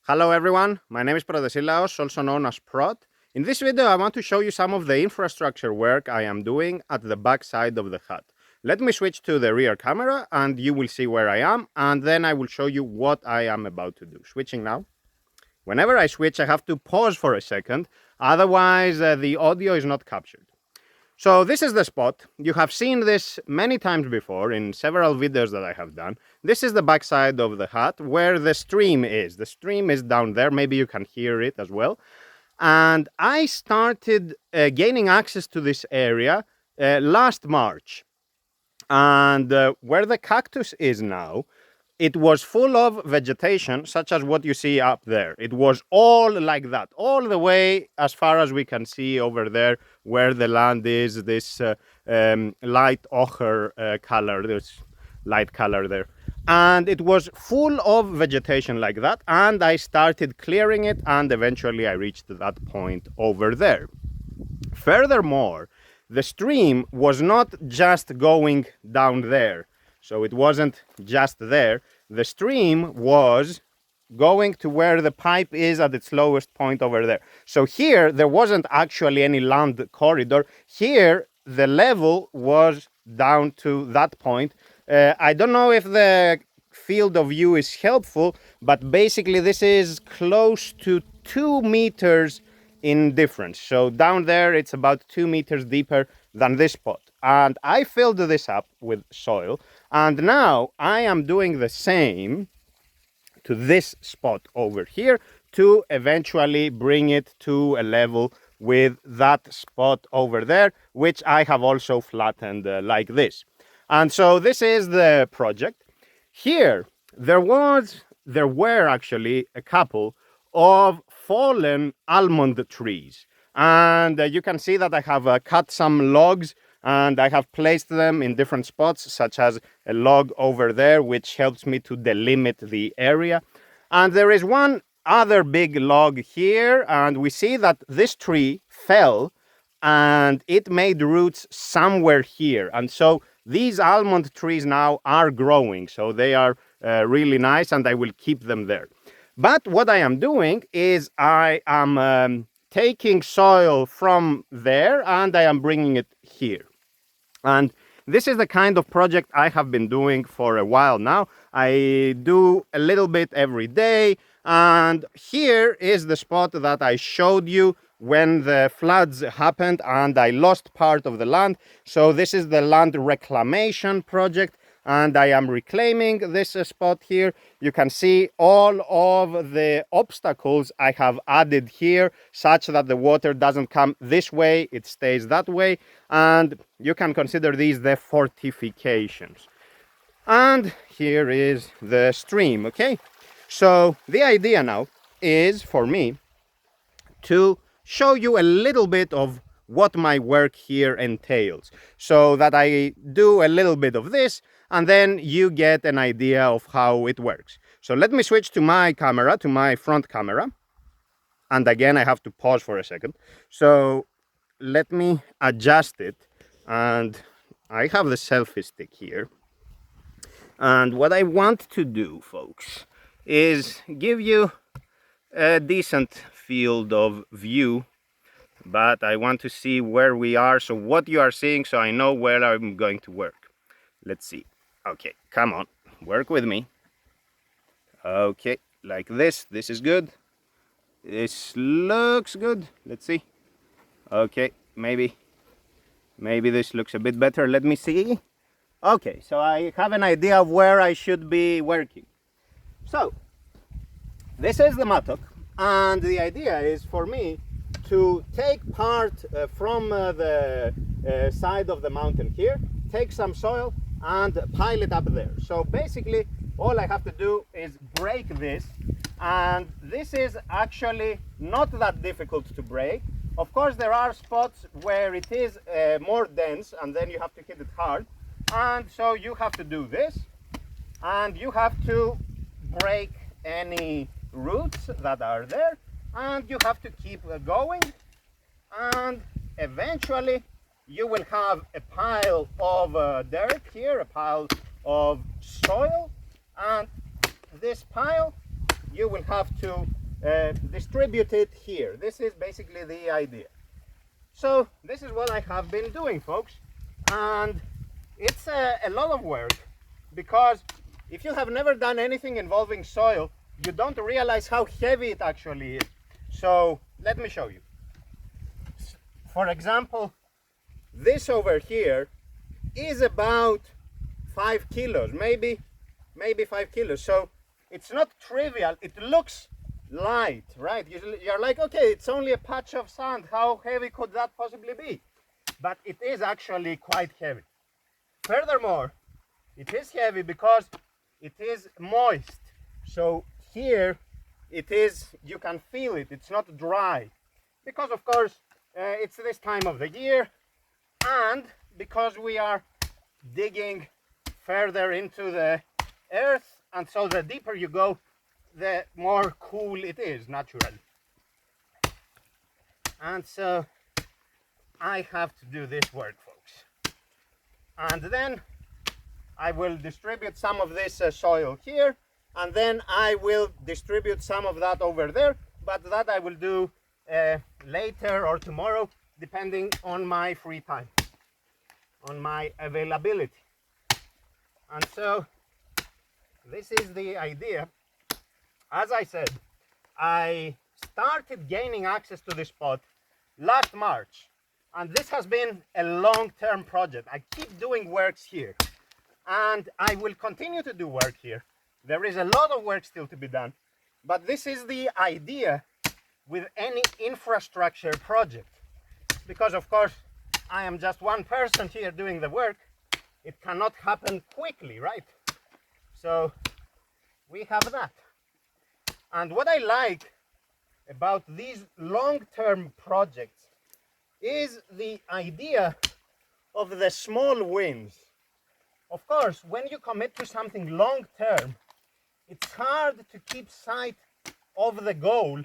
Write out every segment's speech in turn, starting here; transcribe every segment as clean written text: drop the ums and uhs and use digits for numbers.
Hello everyone, my name is Protesilaos, also known as Prot. In this video I want to show you some of the infrastructure work I am doing at the back side of the hut. Let me switch to the rear camera and you will see where I am, and then I will show you what I am about to do. Switching now. Whenever I switch I have to pause for a second, otherwise the audio is not captured. So this is the spot. You have seen this many times before in several videos that I have done. This is the backside of the hut where the stream is. The stream is down there. Maybe you can hear it as well. And I started gaining access to this area last March. And where the cactus is now, it was full of vegetation, such as what you see up there. It was all like that, all the way as far as we can see over there, where the land is, this light ochre color, this light color there. And it was full of vegetation like that, and I started clearing it, and eventually I reached that point over there. Furthermore, the stream was not just going down there. So it wasn't just there. The stream was going to where the pipe is at its lowest point over there. So here, there wasn't actually any land corridor. Here, the level was down to that point. I don't know if the field of view is helpful, but basically this is close to 2 meters in difference. So down there, it's about 2 meters deeper than this spot. And I filled this up with soil. And now I am doing the same to this spot over here to eventually bring it to a level with that spot over there, which I have also flattened like this. And so this is the project. Here, there were actually a couple of fallen almond trees. And you can see that I have cut some logs and I have placed them in different spots, such as a log over there, which helps me to delimit the area. And there is one other big log here, and we see that this tree fell and it made roots somewhere here. And so these almond trees now are growing, so they are really nice, and I will keep them there. But what I am doing is I am taking soil from there and I am bringing it here. And this is the kind of project I have been doing for a while now. I do a little bit every day. And here is the spot that I showed you when the floods happened and I lost part of the land. So this is the land reclamation project. And I am reclaiming this spot here. You can see all of the obstacles I have added here, such that the water doesn't come this way, it stays that way. And you can consider these the fortifications. And here is the stream, okay? So the idea now is for me to show you a little bit of what my work here entails, so that I do a little bit of this and then you get an idea of how it works. So let me switch to my camera, to my front camera. And again, I have to pause for a second. So let me adjust it. And I have the selfie stick here. And what I want to do, folks, is give you a decent field of view. But I want to see where we are, so what you are seeing, so I know where I'm going to work. Let's see. Okay, come on, work with me. Okay, like this. This is good. This looks good. Let's see. Okay, maybe this looks a bit better. Let me see. Okay, so I have an idea of where I should be working. So, this is the mattock, and the idea is for me to take part from the side of the mountain here, take some soil and pile it up there. So basically all I have to do is break this, and this is actually not that difficult to break. Of course there are spots where it is more dense and then you have to hit it hard, and so you have to do this and you have to break any roots that are there, and you have to keep going, and eventually you will have a pile of dirt here, a pile of soil, and this pile you will have to distribute it here. This is basically the idea. So this is what I have been doing, folks, and it's a lot of work, because if you have never done anything involving soil, you don't realize how heavy it actually is. So let me show you. For example, this over here is about 5 kilos, maybe 5 kilos. So it's not trivial. It looks light, right? You're like, okay, it's only a patch of sand. How heavy could that possibly be? But it is actually quite heavy. Furthermore, it is heavy because it is moist. So here it is, you can feel it, it's not dry. Because of course, it's this time of the year, and because we are digging further into the earth, and so the deeper you go, the more cool it is naturally. And so I have to do this work, folks. And then I will distribute some of this soil here, and then I will distribute some of that over there, but that I will do later or tomorrow, depending on my free time, on my availability. And so this is the idea. As I said, I started gaining access to this spot last March, and this has been a long-term project. I keep doing works here, and I will continue to do work here. There is a lot of work still to be done, but this is the idea with any infrastructure project, because of course I am just one person here doing the work. It cannot happen quickly, right? So we have that. And what I like about these long-term projects is the idea of the small wins. Of course, when you commit to something long-term, it's hard to keep sight of the goal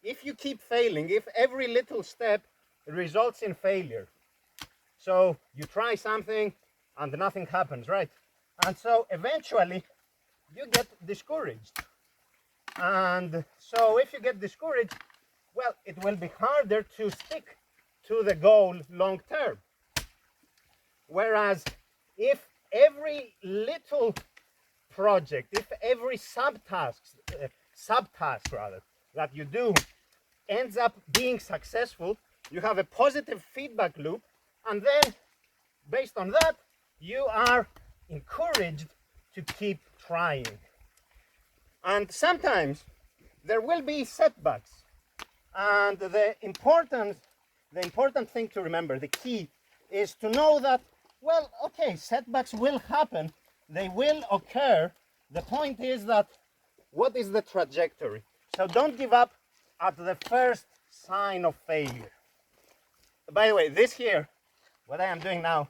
if you keep failing, if every little step results in failure. So you try something and nothing happens, right? And so eventually you get discouraged. And so if you get discouraged, well, it will be harder to stick to the goal long term. Whereas if every little project, if every subtask that you do ends up being successful, you have a positive feedback loop, and then based on that, you are encouraged to keep trying. And sometimes there will be setbacks, and the important thing to remember, the key, is to know that, well, okay, setbacks will happen, they will occur. The point is that, what is the trajectory? So don't give up at the first sign of failure. By the way, this here, what I am doing now,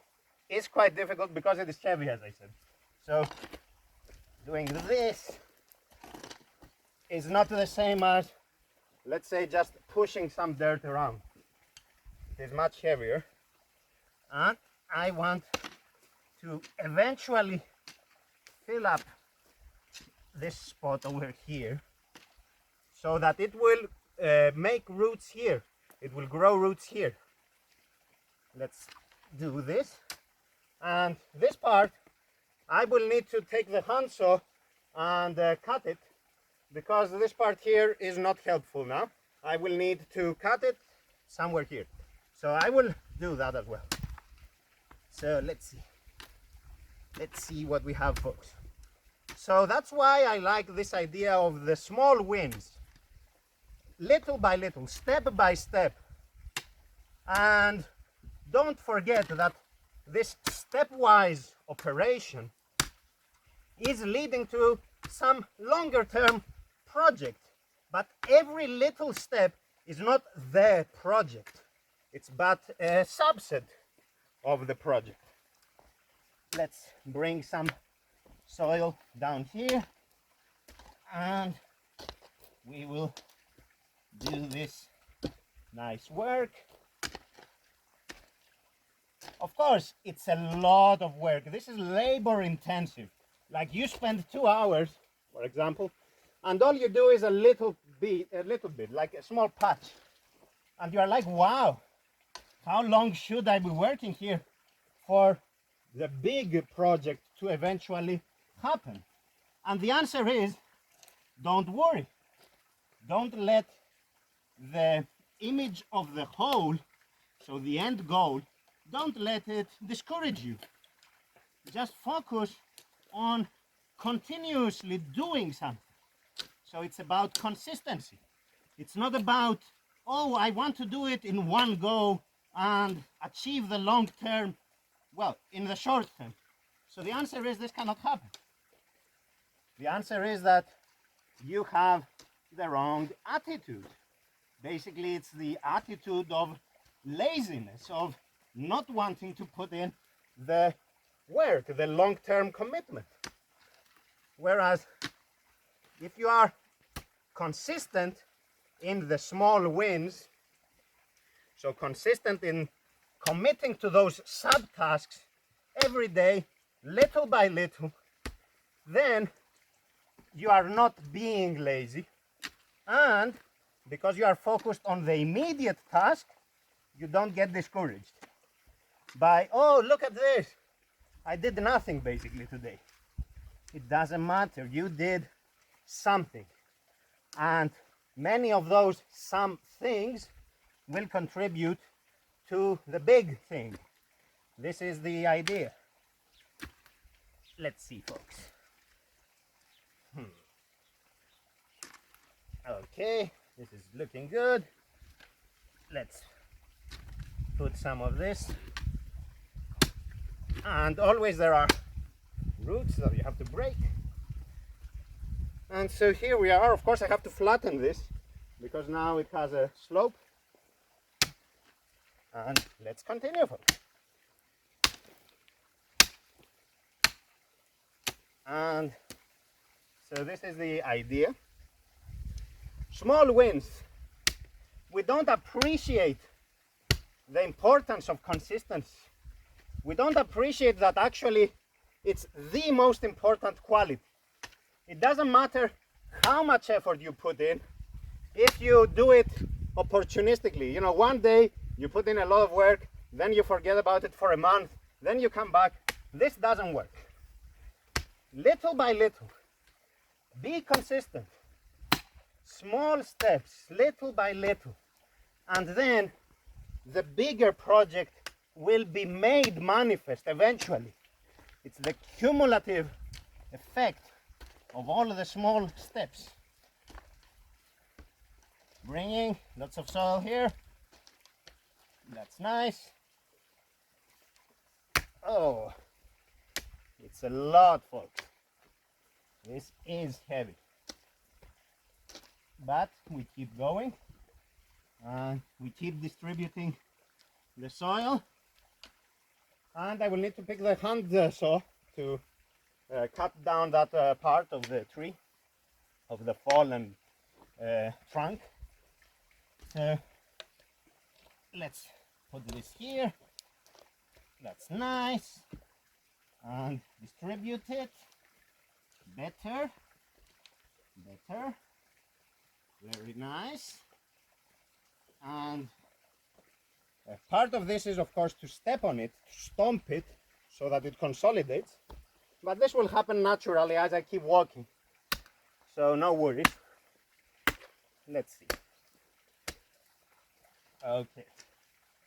is quite difficult because it is heavy, as I said. So doing this is not the same as, let's say, just pushing some dirt around. It is much heavier, and I want to eventually fill up this spot over here so that it will make roots here. It will grow roots here. Let's do this. And this part, I will need to take the handsaw and cut it, because this part here is not helpful now. I will need to cut it somewhere here. So I will do that as well. So let's see what we have, folks. So that's why I like this idea of the small wins, little by little, step by step. And don't forget that this stepwise operation is leading to some longer term project, but every little step is not the project. It's but a subset of the project. Let's bring some soil down here, and we will do this nice work. Of course, it's a lot of work. This is labor intensive. Like, you spend 2 hours, for example, And all you do is a little bit, like a small patch. And you're like, wow, how long should I be working here for the big project to eventually happen? And the answer is, don't worry. Don't let the image of the whole, so the end goal, don't let it discourage you. Just focus on continuously doing something. So it's about consistency. It's not about, oh, I want to do it in one go and achieve the long term, well, in the short term. So the answer is this cannot happen. The answer is that you have the wrong attitude. Basically, it's the attitude of laziness, of not wanting to put in the work, the long-term commitment. Whereas if you are consistent in the small wins, so consistent in committing to those subtasks every day, little by little, then you are not being lazy, and because you are focused on the immediate task, you don't get discouraged by, oh, look at this, I did nothing basically today. It doesn't matter, you did something, and many of those some things will contribute to the big thing. This is the idea. Let's see, folks. Okay, this is looking good. Let's put some of this. And always there are roots that you have to break. And so here we are. Of course I have to flatten this because now it has a slope. And let's continue, folks. And so this is the idea. Small wins. We don't appreciate the importance of consistency. We don't appreciate that actually it's the most important quality. It doesn't matter how much effort you put in if you do it opportunistically. You know, one day you put in a lot of work, then you forget about it for a month, then you come back. This doesn't work. Little by little, be consistent. Small steps, little by little, and then the bigger project will be made manifest eventually. It's the cumulative effect of all of the small steps. Bringing lots of soil here. That's nice. Oh, it's a lot, folks. This is heavy. But we keep going and we keep distributing the soil, and I will need to pick the hand saw to cut down that part of the tree, of the fallen trunk. So let's put this here. That's nice, and distribute it better. Very nice. And part of this is, of course, to step on it, to stomp it, so that it consolidates. But this will happen naturally as I keep walking. So no worries. Let's see. Okay.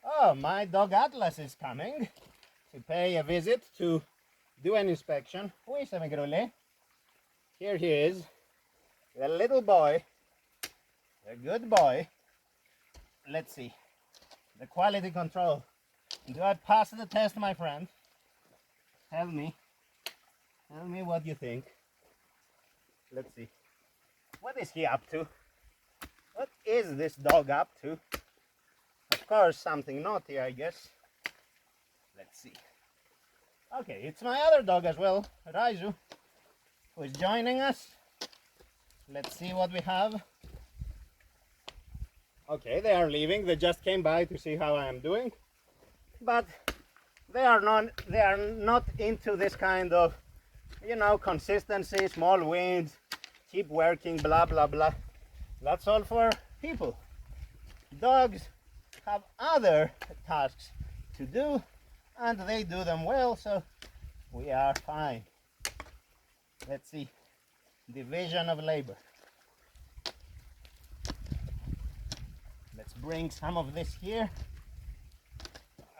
Oh, my dog Atlas is coming to pay a visit, to do an inspection. Oui, c'est Migrole. Here he is, the little boy. A good boy. Let's see. The quality control. Do I pass the test, my friend? Tell me. Tell me what you think. Let's see. What is he up to? What is this dog up to? Of course, something naughty, I guess. Let's see. Okay, it's my other dog as well, Raizu, who is joining us. Let's see what we have. Okay, they are leaving. They just came by to see how I am doing, but they are not into this kind of, you know, consistency, small wins, keep working, blah, blah, blah. That's all for people. Dogs have other tasks to do, and they do them well, so we are fine. Let's see. Division of labor. Let's bring some of this here.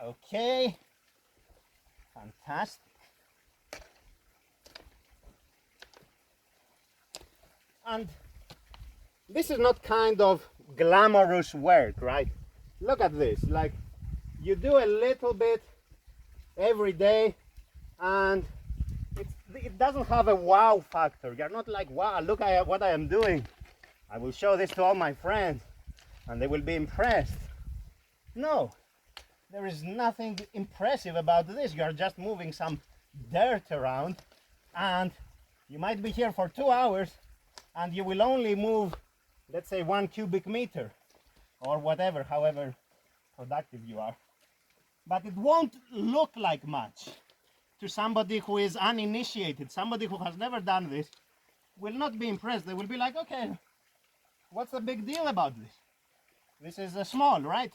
Okay. Fantastic. And this is not kind of glamorous work, right? Look at this. Like, you do a little bit every day, and it doesn't have a wow factor. You're not like, wow, look at what I am doing. I will show this to all my friends and they will be impressed. No, there is nothing impressive about this. You're just moving some dirt around, and you might be here for 2 hours and you will only move, let's say, 1 cubic meter or whatever, however productive you are. But it won't look like much to somebody who is uninitiated. Somebody who has never done this will not be impressed. They will be like, okay, what's the big deal about this? This is small, right?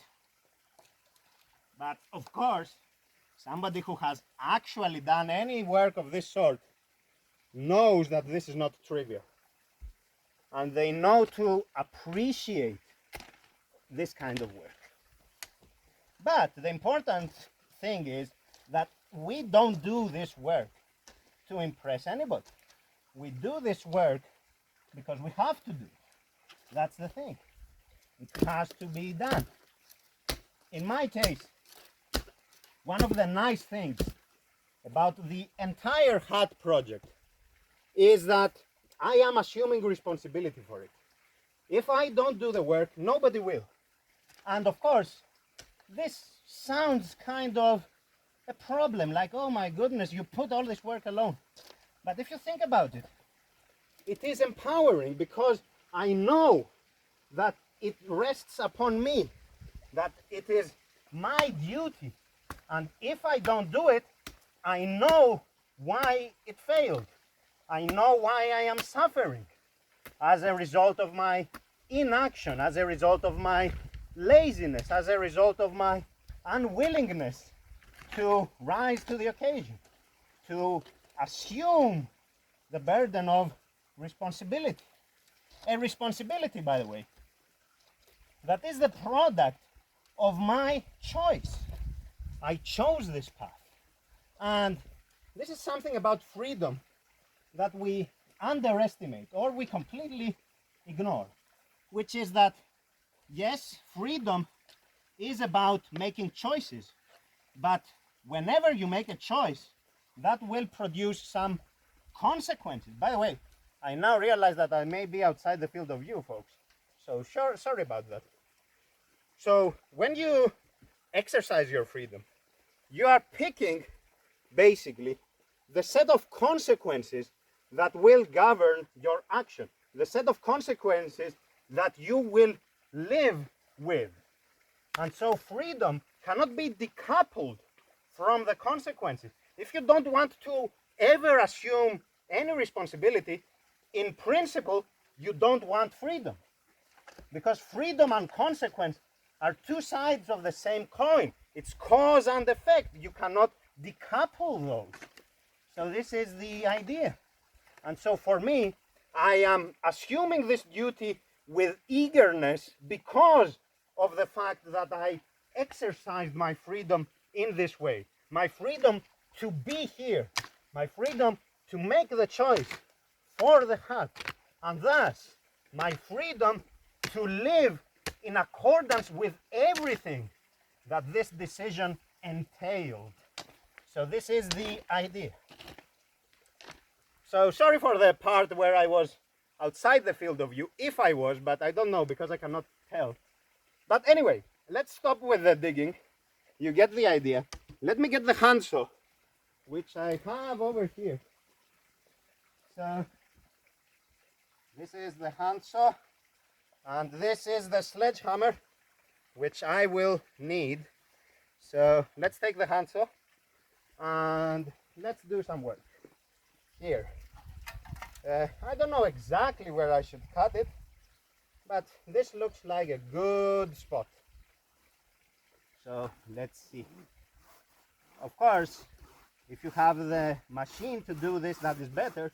But of course, somebody who has actually done any work of this sort knows that this is not trivial. And they know to appreciate this kind of work. But the important thing is that we don't do this work to impress anybody. We do this work because we have to do it. That's the thing. It has to be done. In my case, one of the nice things about the entire hut project is that I am assuming responsibility for it. If I don't do the work, nobody will. And of course, this sounds kind of a problem, like, oh my goodness, you put all this work alone. But if you think about it, it is empowering because I know that it rests upon me, that it is my duty. And if I don't do it, I know why it failed. I know why I am suffering as a result of my inaction, as a result of my laziness, as a result of my unwillingness to rise to the occasion, to assume the burden of responsibility. A responsibility, by the way, that is the product of my choice. I chose this path. And this is something about freedom that we underestimate or we completely ignore, which is that, yes, freedom is about making choices, but whenever you make a choice, that will produce some consequences. By the way, I now realize that I may be outside the field of view, folks. So sorry about that. So when you exercise your freedom, you are picking basically the set of consequences that will govern your action, the set of consequences that you will live with. And so freedom cannot be decoupled from the consequences. If you don't want to ever assume any responsibility, in principle, you don't want freedom. Because freedom and consequence are two sides of the same coin. It's cause and effect. You cannot decouple those. So this is the idea. And so for me, I am assuming this duty with eagerness because of the fact that I exercised my freedom in this way. My freedom to be here. My freedom to make the choice for the hut. And thus, my freedom to live in accordance with everything that this decision entailed. So this is the idea. So sorry for the part where I was outside the field of view, if I was, but I don't know because I cannot tell. But anyway, let's stop with the digging. You get the idea. Let me get the handsaw, which I have over here. So this is the handsaw, and this is the sledgehammer, which I will need. So let's take the handsaw and let's do some work. Here. I don't know exactly where I should cut it, but this looks like a good spot. So let's see. Of course, if you have the machine to do this, that is better.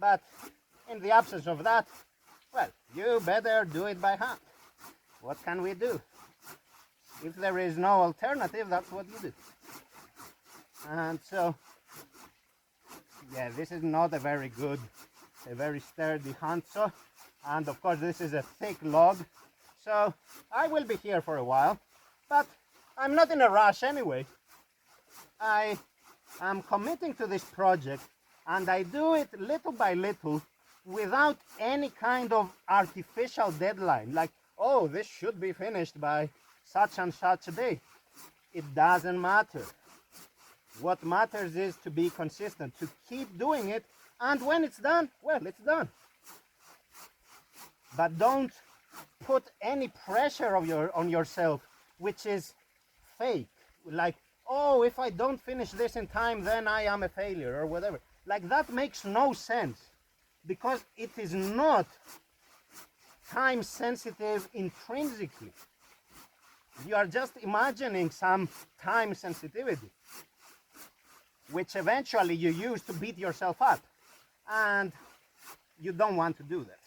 But in the absence of that, well, you better do it by hand. What can we do? If there is no alternative, that's what you do. And so, yeah, this is not a very good, a very sturdy handsaw. And of course, this is a thick log. So I will be here for a while, but I'm not in a rush anyway. I am committing to this project, and I do it little by little without any kind of artificial deadline, like, oh, this should be finished by such and such a day. It doesn't matter. What matters is to be consistent, to keep doing it, and when it's done, well, it's done. But don't put any pressure on yourself, which is fake. Like, oh, if I don't finish this in time, then I am a failure or whatever. Like, that makes no sense, because it is not time sensitive intrinsically. You are just imagining some time sensitivity, which eventually you use to beat yourself up. And you don't want to do that.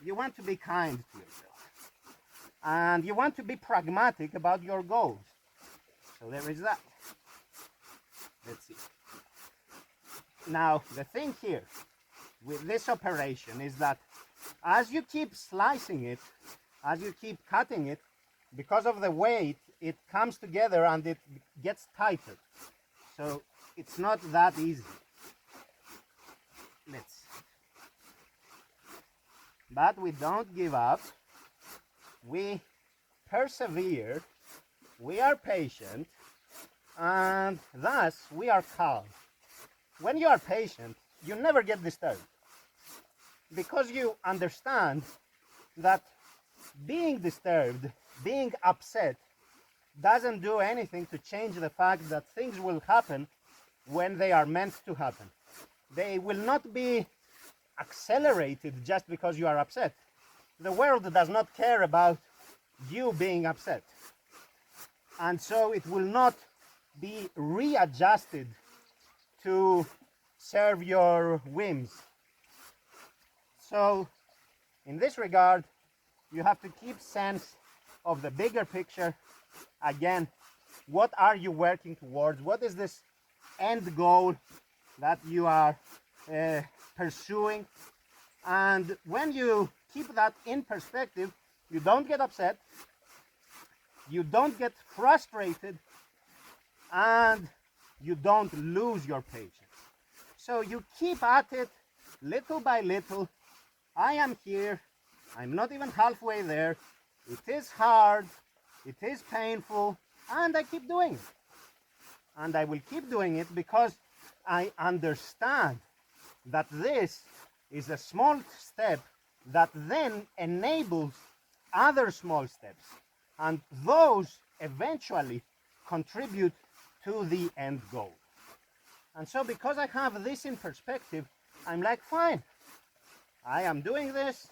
You want to be kind to yourself. And you want to be pragmatic about your goals. So there is that. Let's see. Now, the thing here with this operation is that as you keep slicing it, as you keep cutting it, because of the weight, it comes together and it gets tighter. So it's not that easy. Let's see. But we don't give up. We persevere. We are patient. And thus, we are calm. When you are patient, you never get disturbed, because you understand that being disturbed, being upset, doesn't do anything to change the fact that things will happen when they are meant to happen. They will not be accelerated just because you are upset. The world does not care about you being upset. And so it will not be readjusted to serve your whims. So in this regard, you have to keep sense of the bigger picture. Again, what are you working towards? What is this end goal that you are pursuing? And when you keep that in perspective, you don't get upset, you don't get frustrated, and you don't lose your patience. So you keep at it little by little. I am here. I'm not even halfway there. It is hard. It is painful. And I keep doing it. And I will keep doing it because I understand that this is a small step that then enables other small steps. And those eventually contribute to the end goal. And so because I have this in perspective, I'm like, fine, I am doing this,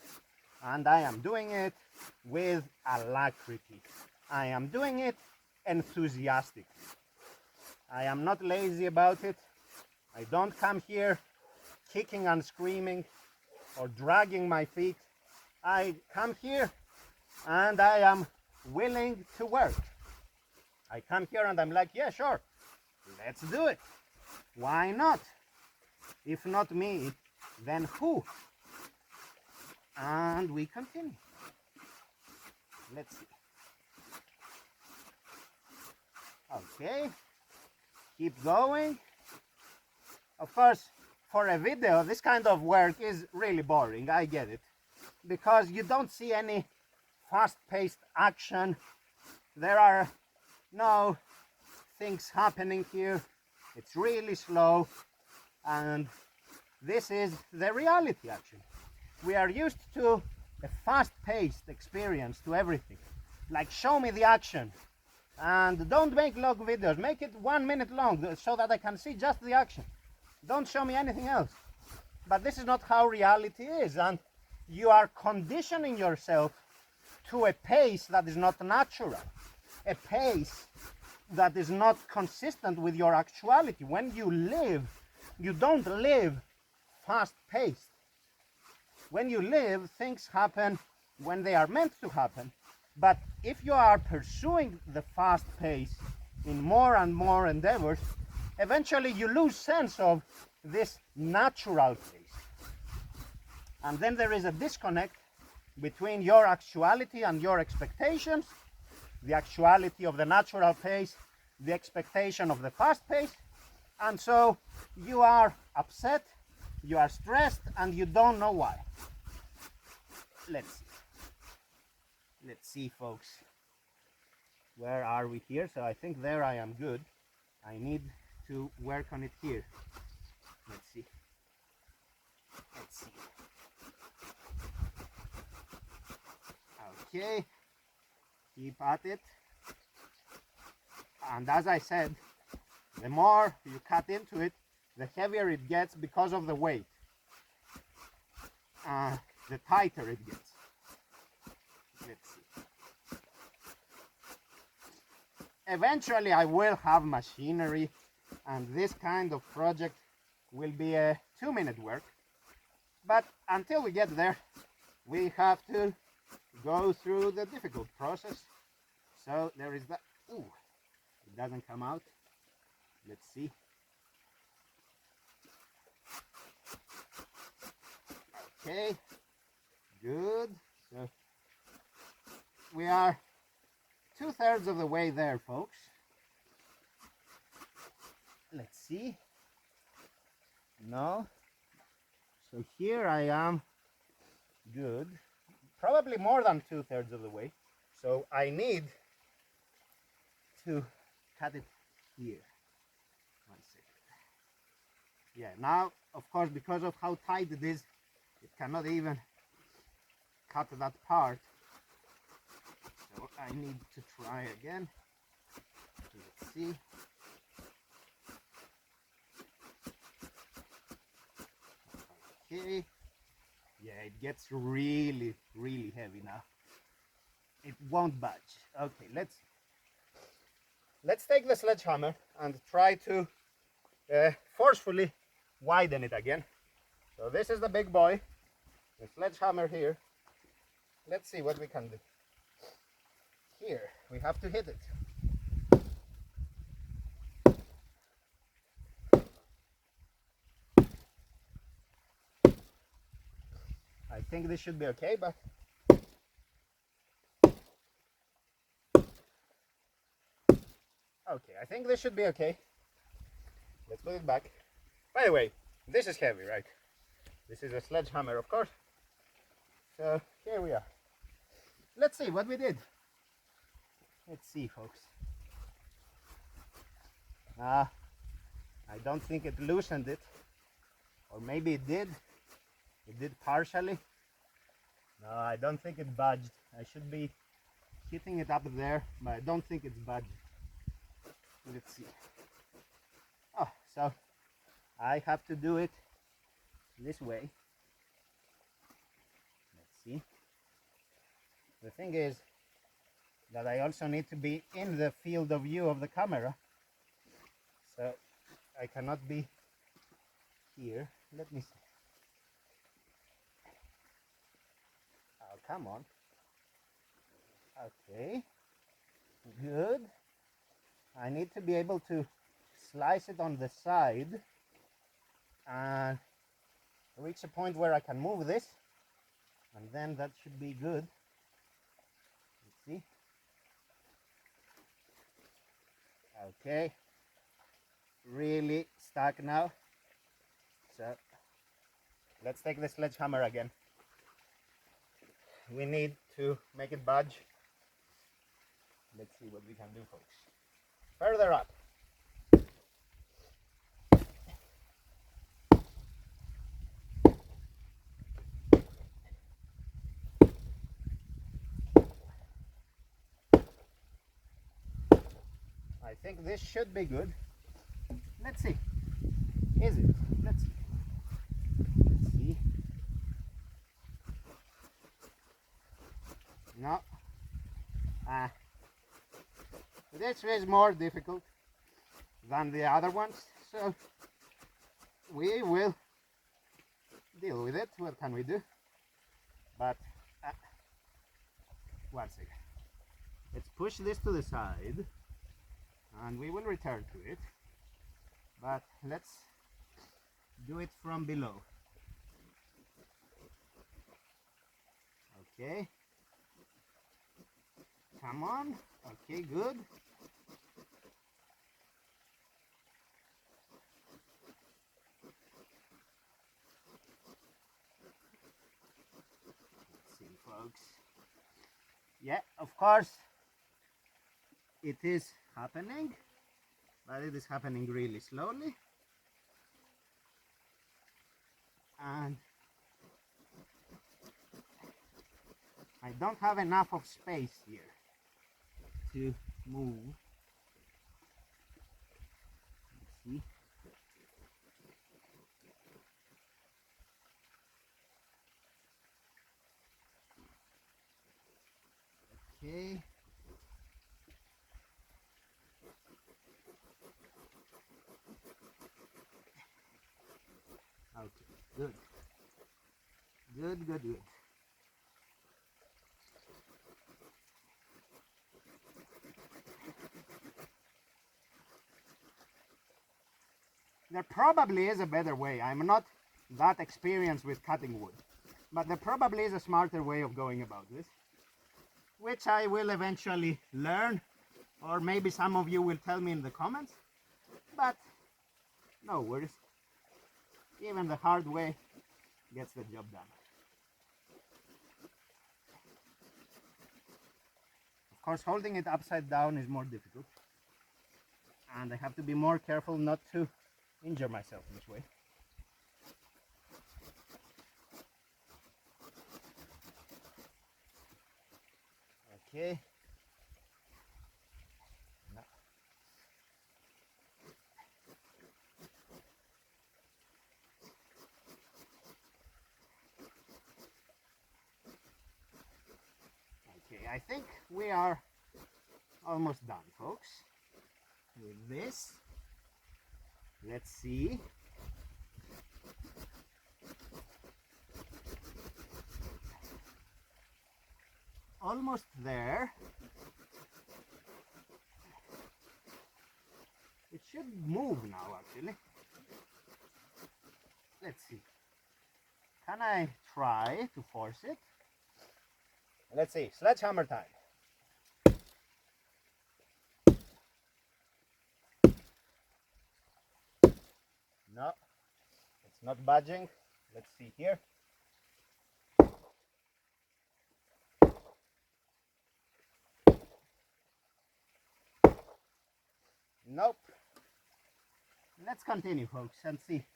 and I am doing it with alacrity. I am doing it enthusiastically. I am not lazy about it. I don't come here kicking and screaming or dragging my feet. I come here and I am willing to work. I come here and I'm like, yeah, sure, let's do it. Why not? If not me, then who? And we continue. Let's see. Okay, keep going. Of course, for a video, this kind of work is really boring, I get it. Because you don't see any fast-paced action. There are no things happening here. It's really slow, and this is the reality actually. We are used to a fast-paced experience to everything. Like, show me the action. And don't make long videos, make it 1 minute long so that I can see just the action. Don't show me anything else. But this is not how reality is, and you are conditioning yourself to a pace that is not natural, a pace that is not consistent with your actuality. When you live, you don't live fast-paced. When you live, things happen when they are meant to happen. But if you are pursuing the fast pace in more and more endeavors, eventually you lose sense of this natural pace. And then there is a disconnect between your actuality and your expectations, the actuality of the natural pace, the expectation of the fast pace, and so you are upset, you are stressed, and you don't know why. Let's see, folks. Where are we here? So I think there I am good. I need to work on it here. Let's see. Okay, keep at it. And as I said, the more you cut into it, the heavier it gets because of the weight. The tighter it gets. Let's see. Eventually I will have machinery, and this kind of project will be a 2-minute work. But until we get there, we have to go through the difficult process. So there is that. Ooh, it doesn't come out. Let's see. Okay, good. So we are 2/3 of the way there, folks. Let's see. No. So here I am. Good. Probably more than 2/3 of the way. So I need to cut it here. 1 second. Yeah, now, of course, because of how tight it is, it cannot even cut that part. So I need to try again. Let's see. Okay. Yeah, it gets really, really heavy now. It won't budge. Okay, let's take the sledgehammer and try to forcefully widen it again. So this is the big boy, the sledgehammer here. Let's see what we can do. Here, we have to hit it. I think this should be okay, but okay, I think this should be okay. Let's put it back. By the way, this is heavy, right? This is a sledgehammer, of course. So here we are. Let's see what we did. Let's see, folks. I don't think it loosened it, or maybe it did. It did partially. No, I don't think it budged. I should be hitting it up there, but I don't think it's budged. Let's see. Oh, so I have to do it this way. Let's see. The thing is that I also need to be in the field of view of the camera, so I cannot be here. Let me see. Oh, come on. Okay, good. I need to be able to slice it on the side and reach a point where I can move this, and then that should be good. Let's see. Okay, really stuck now. So let's take the sledgehammer again. We need to make it budge. Let's see what we can do, folks. Further up. I think this should be good. Let's see. Is it? Let's see. No. This is more difficult than the other ones, so we will deal with it. What can we do? But one second. Let's push this to the side and we will return to it. But let's do it from below. Okay. Come on. Okay, good. Let's see, folks. Yeah, of course, it is happening, but it is happening really slowly. And I don't have enough of space here to move. Let's see. Okay. Okay, good. Good, good, good. There probably is a better way. I'm not that experienced with cutting wood, but there probably is a smarter way of going about this, which I will eventually learn, or maybe some of you will tell me in the comments, but no worries. Even the hard way gets the job done. Of course, holding it upside down is more difficult, and I have to be more careful not to injure myself this way. Okay. No. Okay, I think we are almost done, folks, with this. Let's see. Almost there. It should move now, actually. Let's see. Can I try to force it? Let's see. Sledgehammer time. No, it's not budging. Let's see here. Nope. Let's continue, folks, and see.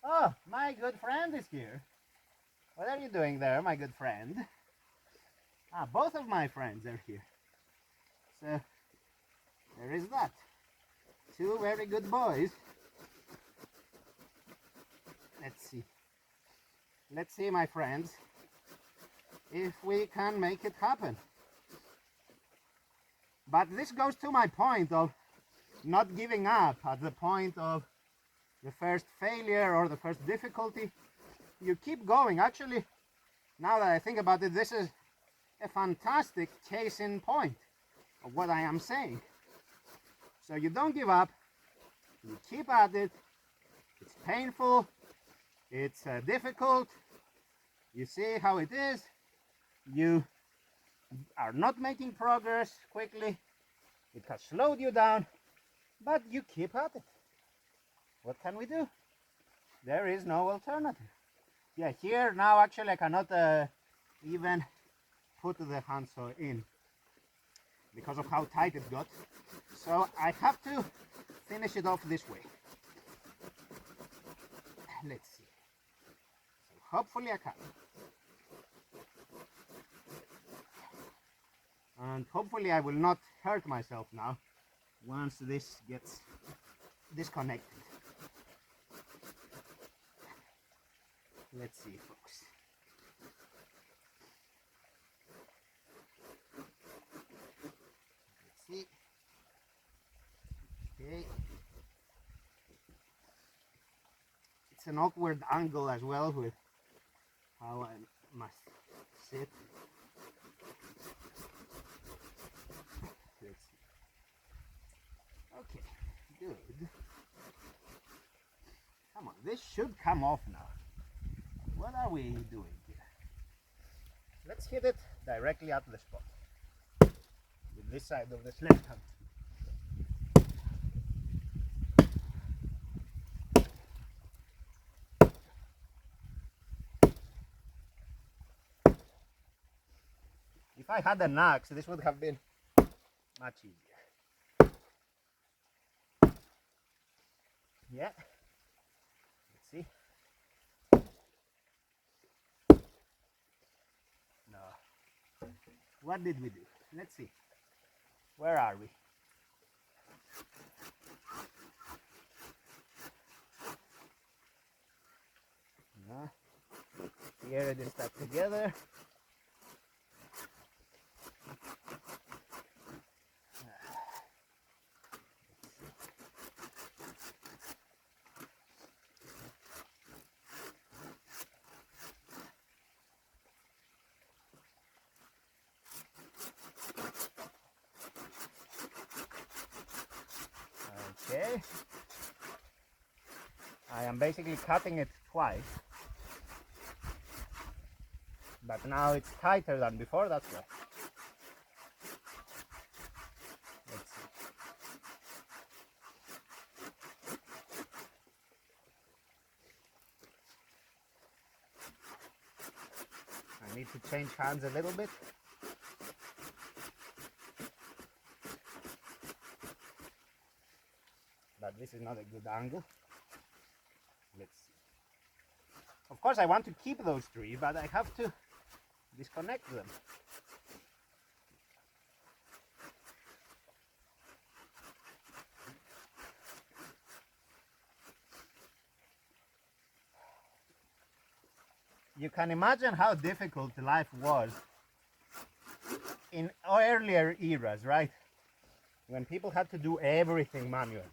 Oh, my good friend is here. What are you doing there, my good friend? Ah, both of my friends are here. So, there is that. Two very good boys. Let's see. Let's see, my friends, if we can make it happen. But this goes to my point of not giving up at the point of the first failure or the first difficulty. You keep going. Actually, now that I think about it, this is a fantastic case in point of what I am saying. So you don't give up, you keep at it. It's painful, it's difficult, you see how it is, you are not making progress quickly, it has slowed you down, but you keep at it. What can we do? There is no alternative. Yeah, here now actually I cannot even put the handsaw in because of how tight it got. So I have to finish it off this way. Let's see. So hopefully I can. And hopefully I will not hurt myself now once this gets disconnected. Let's see, folks. an awkward angle as well with how I must sit. Let's see. Okay, good. Come on, this should come off now. What are we doing here? Let's hit it directly at the spot with this side of the sledge hand. If I had an axe, this would have been much easier. Yeah. Let's see. No. What did we do? Let's see. Where are we? No. Here it is stuck together. Okay. I am basically cutting it twice. But now it's tighter than before, that's why. Let's see. I need to change hands a little bit. But this is not a good angle. Let's see. Of course I want to keep those trees, but I have to disconnect them. You can imagine how difficult life was in earlier eras, right? When people had to do everything manually.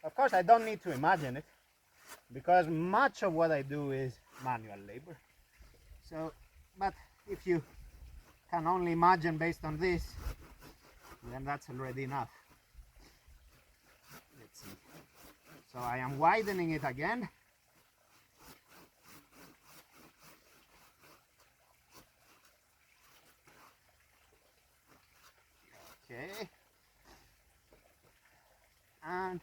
Of course, I don't need to imagine it, because much of what I do is manual labor. So, but if you can only imagine based on this, then that's already enough. Let's see. So I am widening it again. Okay. And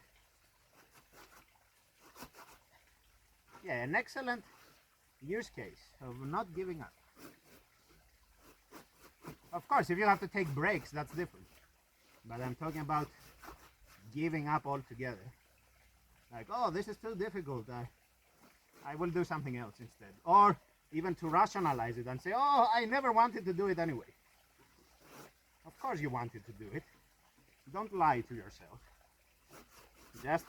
yeah, an excellent use case of not giving up. Of course, if you have to take breaks, that's different. But I'm talking about giving up altogether. Like, oh, this is too difficult. I will do something else instead. Or even to rationalize it and say, oh, I never wanted to do it anyway. Of course you wanted to do it. Don't lie to yourself. Just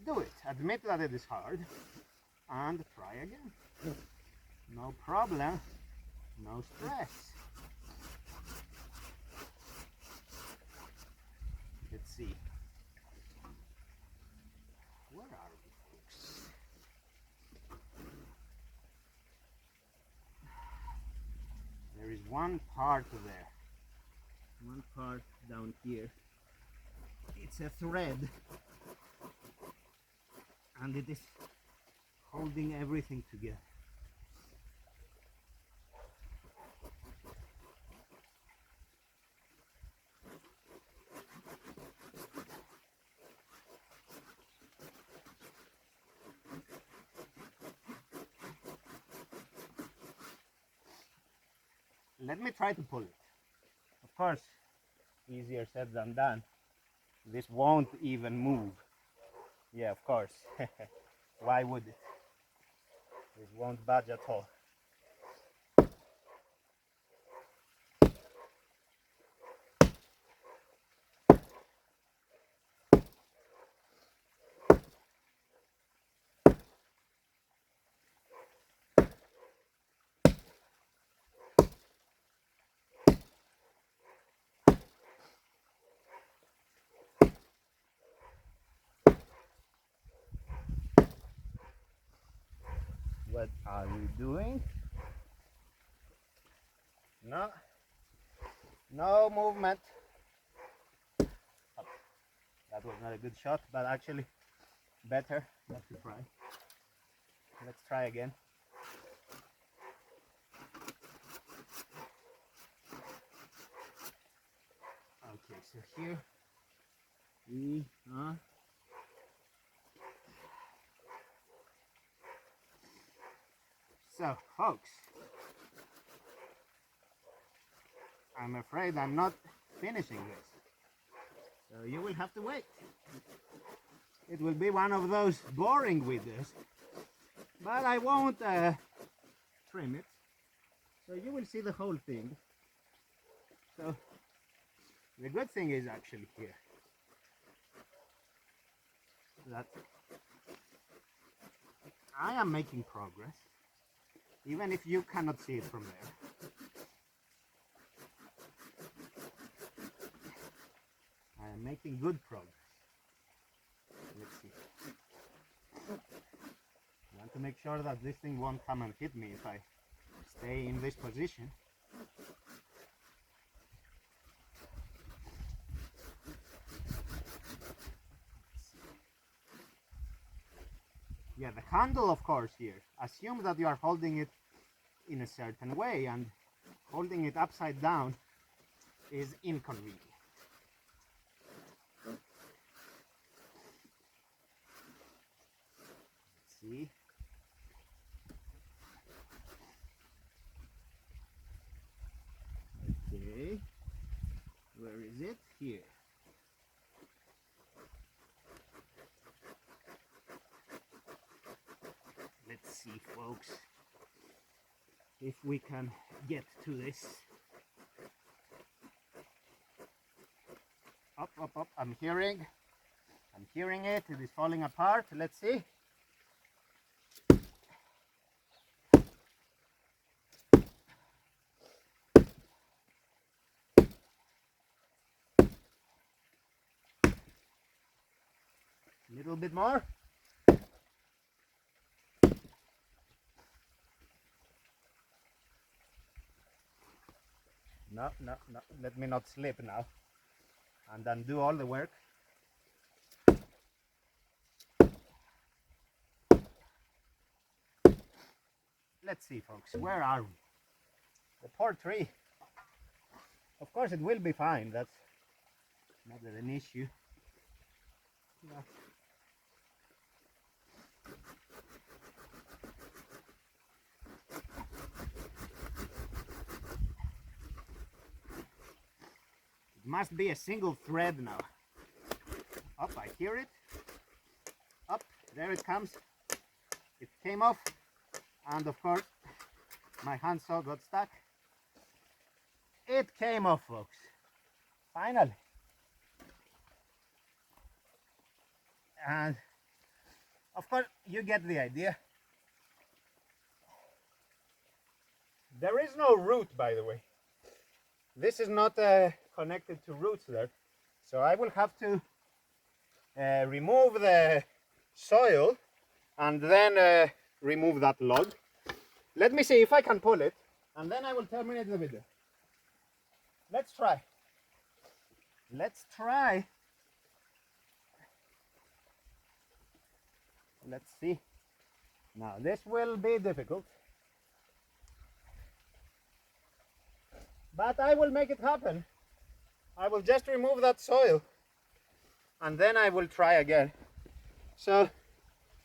do it. Admit that it is hard and try again. No problem, no stress. Let's see. Where are we, folks? There is one part there. One part down here. It's a thread, and it is holding everything together. Let me try to pull it. Of course, easier said than done. This won't even move. Yeah, of course. Why would it? This won't budge at all. What are we doing? No. No movement. Oh, that was not a good shot, but actually better not to try. Let's try again. Okay, so here we are. So, folks, I'm afraid I'm not finishing this. So you will have to wait. It will be one of those boring videos, but I won't trim it. So you will see the whole thing. So the good thing is actually here that I am making progress, even if you cannot see it from there. I am making good progress. Let's see. I want to make sure that this thing won't come and hit me if I stay in this position. Yeah, the handle, of course, here. Assume that you are holding it in a certain way, and holding it upside down is inconvenient. Let's see. Okay. Where is it? Here. Let's see, folks, if we can get to this. Up, up, up. I'm hearing it. It is falling apart. Let's see. A little bit more. No, no, no. Let me not slip now and undo all the work. Let's see, folks. Where are we? The poor tree. Of course, it will be fine. That's not an issue. Yeah. It must be a single thread now. Up, I hear it. Up, there it comes. It came off, and of course, my handsaw got stuck. It came off, folks. Finally. And of course, you get the idea. There is no root, by the way. This is not connected to roots there. So I will have to remove the soil and then remove that log. Let me see if I can pull it, and then I will terminate the video. Let's try. Let's try. Let's see. Now this will be difficult, but I will make it happen. I will just remove that soil and then I will try again. So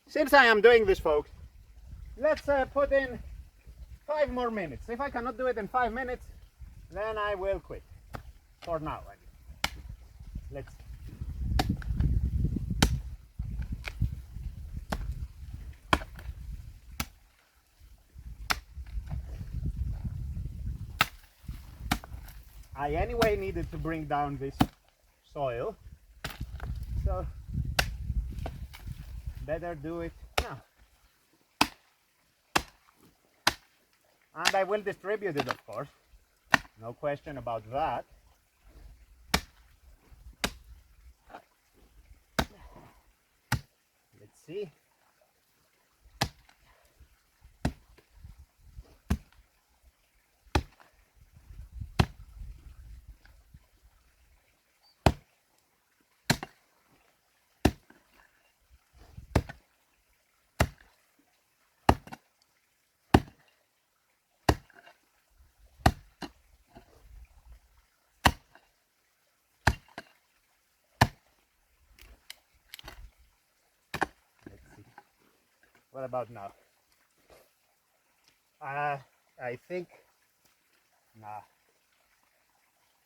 since I am doing this, folks, let's put in 5 more minutes. If I cannot do it in 5 minutes, then I will quit for now. Let's see. I anyway needed to bring down this soil, so better do it now. And I will distribute it, of course, no question about that. Let's see. What about now? I think, nah,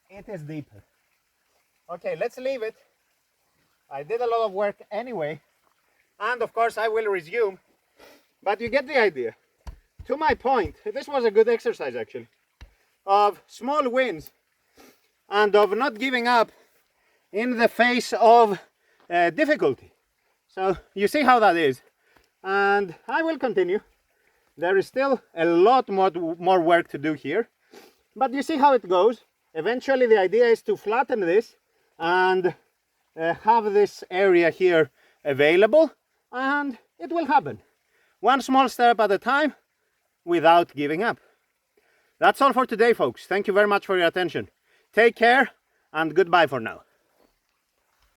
it is deeper. Okay, let's leave it. I did a lot of work anyway, and of course I will resume, but you get the idea. To my point, this was a good exercise actually, of small wins and of not giving up in the face of difficulty. So you see how that is, and I will continue. There is still a lot more work to do here, but you see how it goes. Eventually the idea is to flatten this and have this area here available, and it will happen. One small step at a time without giving up. That's all for today, folks. Thank you very much for your attention. Take care and goodbye for now.